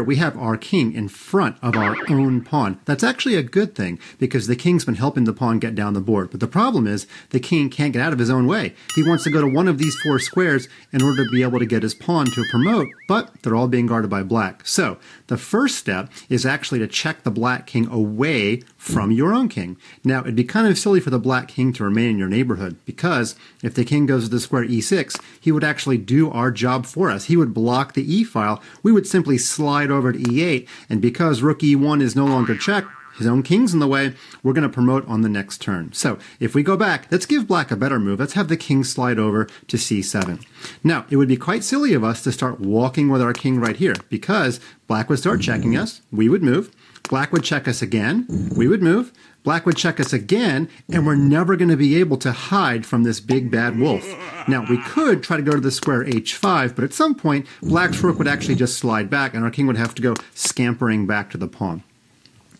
we have our king in front of our own pawn. That's actually a good thing because the king's been helping the pawn get down the board. But the problem is the king can't get out of his own way. He wants to go to one of these 4 squares in order to be able to get his pawn to promote, but they're all being guarded by black. So the first step is actually to check the black king away from your own king. Now, it'd be kind of silly for the black king to remain in your neighborhood because if the king goes to the square e6, he would actually do our job for us. He would block the e file. We would simply slide over to e8, and because rook e1 is no longer checked, his own king's in the way, we're going to promote on the next turn. So if we go back, let's give black a better move. Let's have the king slide over to c7. Now, it would be quite silly of us to start walking with our king right here because black would start checking us, we would move, black would check us again, we would move, black would check us again, and we're never going to be able to hide from this big bad wolf. Now, we could try to go to the square h5, but at some point, black's rook would actually just slide back, and our king would have to go scampering back to the pawn.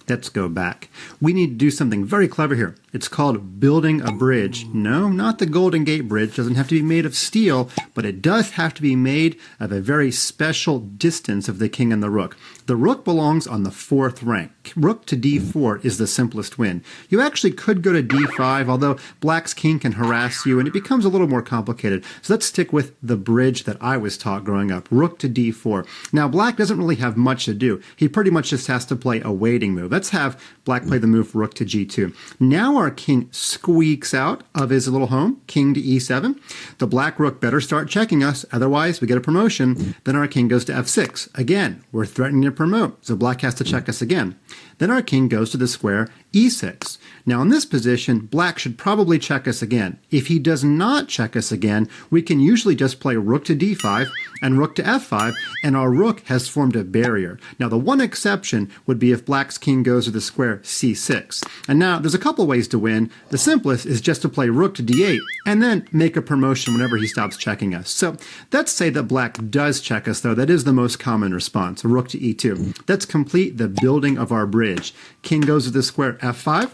Let's go back. We need to do something very clever here. It's called building a bridge. No, not the Golden Gate Bridge. It doesn't have to be made of steel, but it does have to be made of a very special distance of the king and the rook. The rook belongs on the 4th rank. Rook to d4 is the simplest win. You actually could go to d5, although black's king can harass you, and it becomes a little more complicated. So let's stick with the bridge that I was taught growing up, rook to d4. Now, black doesn't really have much to do. He pretty much just has to play a waiting move. Let's have black play the move rook to g2. Now our king squeaks out of his little home, king to e7. The black rook better start checking us, otherwise we get a promotion. Then our king goes to f6. Again, we're threatening to promote, so black has to check us again. Then our king goes to the square e6. Now in this position, black should probably check us again. If he does not check us again, we can usually just play rook to d5 and rook to f5, and our rook has formed a barrier. Now the one exception would be if black's king goes to the square c6. And now there's a couple ways to win. The simplest is just to play rook to d8 and then make a promotion whenever he stops checking us. So let's say that black does check us, though. That is the most common response, rook to e2. Let's complete the building of our bridge. King goes to the square f5.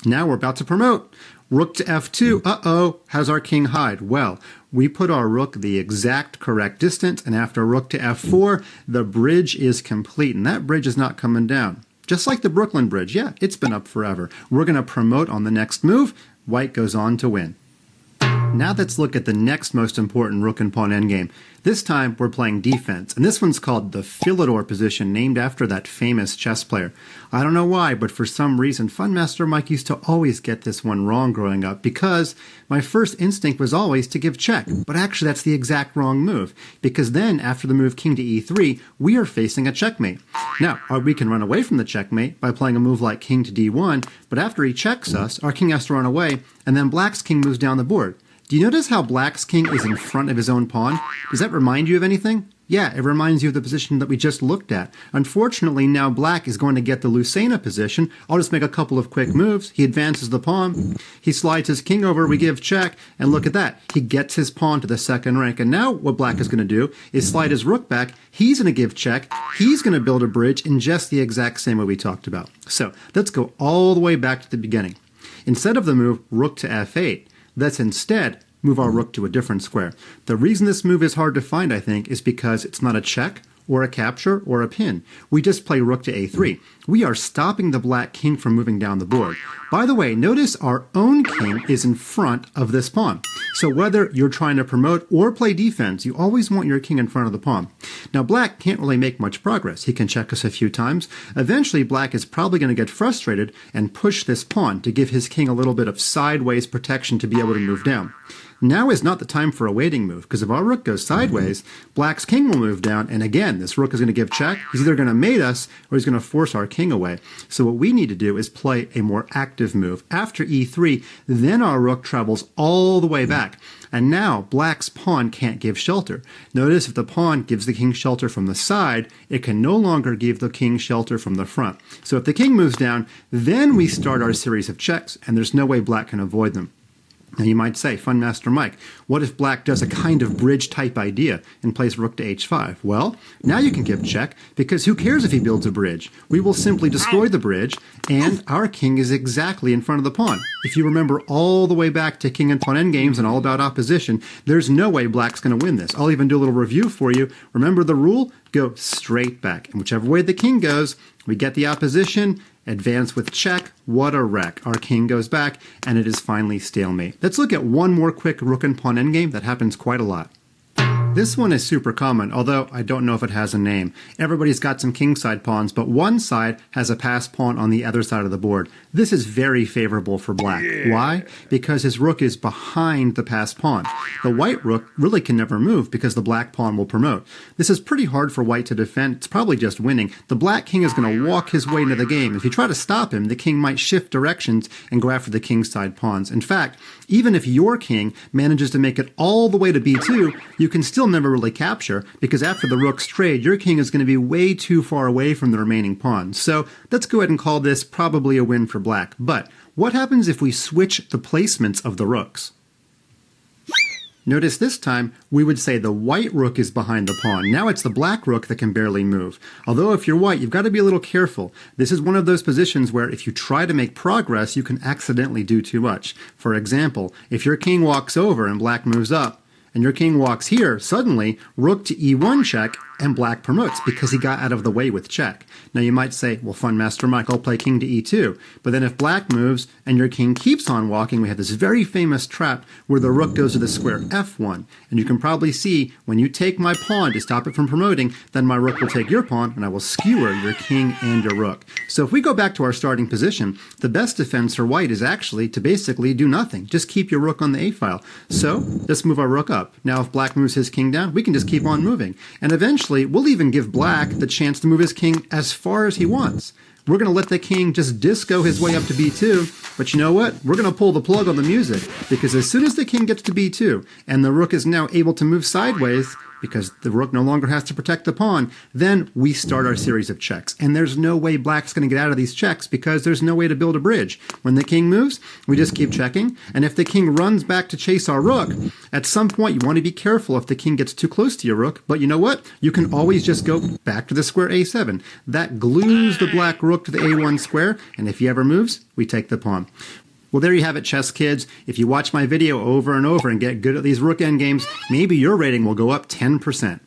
Now we're about to promote. Rook to f2. Uh-oh, how's our king hide? Well, we put our rook the exact correct distance, and after rook to f4, the bridge is complete, and that bridge is not coming down. Just like the Brooklyn Bridge. Yeah, it's been up forever. We're going to promote on the next move. White goes on to win. Now let's look at the next most important rook and pawn endgame. This time we're playing defense, and this one's called the Philidor position, named after that famous chess player. I don't know why, but for some reason Funmaster Mike used to always get this one wrong growing up because my first instinct was always to give check, but actually that's the exact wrong move, because then after the move king to e3, we are facing a checkmate. Now, we can run away from the checkmate by playing a move like king to d1, but after he checks us, our king has to run away, and then black's king moves down the board. Do you notice how black's king is in front of his own pawn? Does that remind you of anything? Yeah, it reminds you of the position that we just looked at. Unfortunately, now black is going to get the Lucena position. I'll just make a couple of quick moves. He advances the pawn. He slides his king over. We give check. And look at that. He gets his pawn to the 2nd rank. And now what black is going to do is slide his rook back. He's going to give check. He's going to build a bridge in just the exact same way we talked about. So let's go all the way back to the beginning. Instead of the move rook to f8, let's instead move our rook to a different square. The reason this move is hard to find, I think, is because it's not a check or a capture or a pin. We just play rook to a3. We are stopping the black king from moving down the board. By the way, notice our own king is in front of this pawn. So whether you're trying to promote or play defense, you always want your king in front of the pawn. Now black can't really make much progress. He can check us a few times. Eventually black is probably going to get frustrated and push this pawn to give his king a little bit of sideways protection to be able to move down. Now is not the time for a waiting move, because if our rook goes sideways, black's king will move down, and again, this rook is going to give check. He's either going to mate us, or he's going to force our king away. So what we need to do is play a more active move. After e3, then our rook travels all the way back, and now black's pawn can't give shelter. Notice if the pawn gives the king shelter from the side, it can no longer give the king shelter from the front. So if the king moves down, then we start our series of checks, and there's no way black can avoid them. Now you might say, Fun Master Mike, what if black does a kind of bridge type idea and plays rook to h5? Well, now you can give check, because who cares if he builds a bridge? We will simply destroy the bridge, and our king is exactly in front of the pawn. If you remember all the way back to king and pawn endgames and all about opposition, there's no way black's going to win this. I'll even do a little review for you. Remember the rule? Go straight back. And whichever way the king goes, we get the opposition, advance with check. What a wreck. Our king goes back, and it is finally stalemate. Let's look at one more quick rook and pawn endgame that happens quite a lot. This one is super common, although I don't know if it has a name. Everybody's got some kingside pawns, but one side has a passed pawn on the other side of the board. This is very favorable for black. Why? Because his rook is behind the passed pawn. The white rook really can never move because the black pawn will promote. This is pretty hard for white to defend. It's probably just winning. The black king is going to walk his way into the game. If you try to stop him, the king might shift directions and go after the kingside pawns. In fact, even if your king manages to make it all the way to b2, you can still never really capture, because after the rook's trade, your king is going to be way too far away from the remaining pawns. So let's go ahead and call this probably a win for black. But what happens if we switch the placements of the rooks? Notice this time, we would say the white rook is behind the pawn. Now it's the black rook that can barely move. Although if you're white, you've got to be a little careful. This is one of those positions where if you try to make progress, you can accidentally do too much. For example, if your king walks over and black moves up, and your king walks here, suddenly rook to e1 check, and black promotes because he got out of the way with check. Now you might say, well, Fun Master Mike, I'll play king to e2. But then if black moves and your king keeps on walking, we have this very famous trap where the rook goes to the square f1. And you can probably see when you take my pawn to stop it from promoting, then my rook will take your pawn and I will skewer your king and your rook. So if we go back to our starting position, the best defense for white is actually to basically do nothing. Just keep your rook on the a-file. So let's move our rook up. Now if black moves his king down, we can just keep on moving. And eventually, we'll even give black the chance to move his king as far as he wants. We're going to let the king just disco his way up to b2, but you know what? We're going to pull the plug on the music, because as soon as the king gets to b2, and the rook is now able to move sideways, because the rook no longer has to protect the pawn, then we start our series of checks. And there's no way black's going to get out of these checks because there's no way to build a bridge. When the king moves, we just keep checking. And if the king runs back to chase our rook, at some point you want to be careful if the king gets too close to your rook. But you know what? You can always just go back to the square a7. That glues the black rook to the a1 square. And if he ever moves, we take the pawn. Well, there you have it, chess kids. If you watch my video over and over and get good at these rook endgames, maybe your rating will go up 10%.